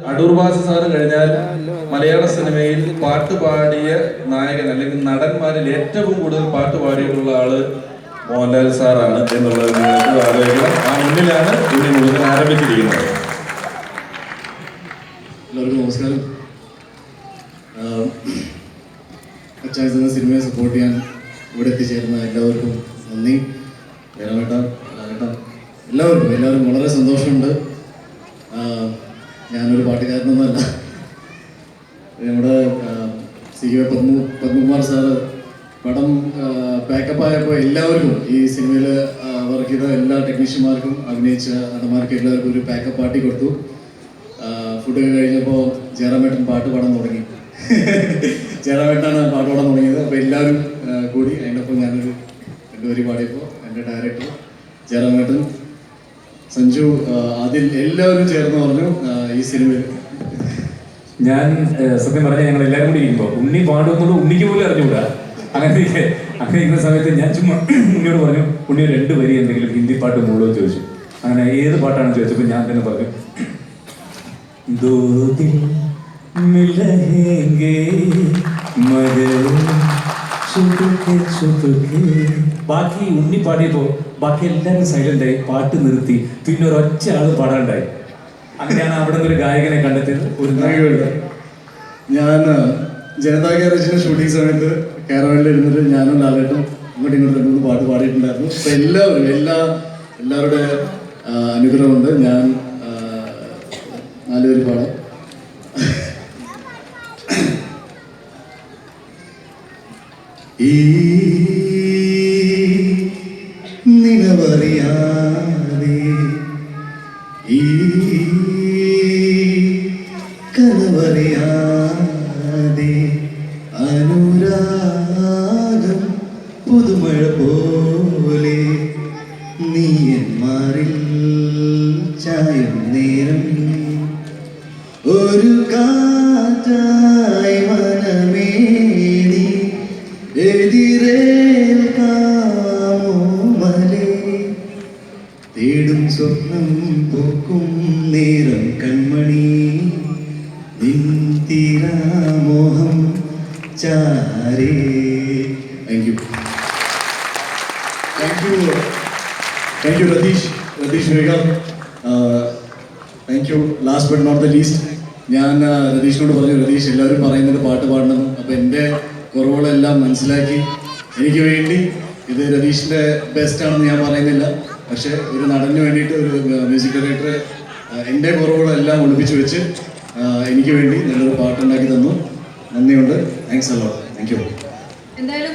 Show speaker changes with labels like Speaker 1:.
Speaker 1: അടൂർ ബാസി sir കഴിഞ്ഞാൽ മലയാള സിനിമയിൽ പാട്ട് പാടിയ നായകൻ അല്ലെങ്കിൽ നടന്മാരിൽ ഏറ്റവും കൂടുതൽ പാട്ട് പാടിയിട്ടുള്ള ആള് മോഹൻലാൽ സാറാണ് എന്നുള്ളത് നിങ്ങൾക്ക് ആലോചിക്കണം. ആ മുന്നിലാണ് ഇനി മുഴുവൻ ആരംഭിച്ചിരിക്കുന്നത്.
Speaker 2: എല്ലാവർക്കും നമസ്കാരം. അച്ചായസ് എന്ന സിനിമയെ സപ്പോർട്ട് ചെയ്യാൻ ഇവിടെ എത്തിച്ചേരുന്ന എല്ലാവർക്കും നന്ദി. എല്ലാവരും വളരെ സന്തോഷമുണ്ട്. ഞാനൊരു പാട്ടുകാരനൊന്നുമല്ല. നമ്മുടെ CUA പത്മകുമാർ സാറ് പടം പാക്കപ്പ് ആയപ്പോൾ എല്ലാവർക്കും ഈ സിനിമയിൽ വർക്ക് ചെയ്ത എല്ലാ ടെക്നീഷ്യന്മാർക്കും അഭിനയിച്ച നടന്മാർക്കും എല്ലാവർക്കും ഒരു പാക്കപ്പ് പാർട്ടി കൊടുത്തു. ഫുഡൊക്കെ കഴിഞ്ഞപ്പോൾ ജയറാമേട്ടൻ പാട്ട് പാടാൻ തുടങ്ങി. ജയറാമേട്ടനാണ് പാട്ട് പാടാൻ തുടങ്ങിയത്. അപ്പോൾ എല്ലാവരും കൂടി അതിനൊപ്പം ഞാനൊരു 2 വരി പാടിയപ്പോൾ എൻ്റെ ഡയറക്ടർ ജയറാമേട്ടൻ, സഞ്ജു, അതിൽ എല്ലാവരും ചേർന്ന് പറഞ്ഞു ഈ സിനിമയിൽ.
Speaker 3: ഞാൻ സത്യം പറഞ്ഞാൽ ഞങ്ങൾ എല്ലാവരും കൂടി ഇരിക്കുമ്പോൾ ഉണ്ണി പാടുന്നത് ഉണ്ണിക്ക് പോലും അറിഞ്ഞുകൂടാ. അങ്ങനെ ഇരിക്കുന്ന സമയത്ത് ഞാൻ ചുമ്മാ ഉണ്ണിയോട് പറഞ്ഞു, ഉണ്ണി 2 വരി എന്തെങ്കിലും ഹിന്ദി പാട്ട് മൂളോ ചോദിച്ചു. അങ്ങനെ ഏത് പാട്ടാണെന്ന് ചോദിച്ചപ്പോൾ ഞാൻ തന്നെ പറഞ്ഞു, ദോ ദിൽ മിലേംഗെ മഗർ ചുപകെ ചുപകെ. ബാക്കി ഉണ്ണി പാടിയപ്പോൾ ബാക്കി എല്ലാവരും സൈലന്റ് ആയി, പാട്ട് നിർത്തി. പിന്നെ ഒരൊറ്റ ആള് പാടാണ്ടായി. അങ്ങനെയാണ് അവിടെ നിന്ന് ഒരു ഗായകനെ കണ്ടെത്തിയത്.
Speaker 2: ഞാൻ ജനതാ ഗാരേജിന്റെ ഷൂട്ടിംഗ് സമയത്ത് കാരവാനിൽ ഇരുന്നിട്ട് ഞാനും ലാലേട്ടും ഇങ്ങോട്ടും 2 പാട്ട് പാടിയിട്ടുണ്ടായിരുന്നു. അപ്പൊ എല്ലാവരുടെ അനുഗ്രഹമുണ്ട്. ഞാൻ 4 വരി പാടാം. ഈ നിലവറിയാതെ ഈ കനവറിയാതെ അനുരാഗം പുതുമഴ പോലെ നീ എന്മാരിൽ ചായും നേരം ഒരു കാറ്റായി മനമേ നീ എതിരേൽക്കാമോ മലേ തേടും സ്വപ്നം പൂക്കും നേരം കൺമണി നിന്തിരാമോഹം ചാരേ. താങ്ക് യു രതീഷ് വേഗം. Thank you. Last but not the least, ഞാൻ രതീഷിനോട് പറഞ്ഞു, രതീഷ് എല്ലാവരും പറയുന്നത് പാട്ട് പാടണം. അപ്പോൾ എൻ്റെ കുറവുകളെല്ലാം മനസ്സിലാക്കി എനിക്ക് വേണ്ടി, ഇത് രതീഷിൻ്റെ ബെസ്റ്റ് ആണെന്ന് ഞാൻ പറയുന്നില്ല, പക്ഷേ ഒരു നടന് വേണ്ടിയിട്ട് ഒരു മ്യൂസിക് ഡയറക്ടർ എൻ്റെ കുറവുകളെല്ലാം ഒളിപ്പിച്ച് വെച്ച് എനിക്ക് വേണ്ടി നല്ലൊരു പാട്ടുണ്ടാക്കി തന്നു. നന്ദിയുണ്ട്. Thanks a lot. Thank you.
Speaker 4: എന്തായാലും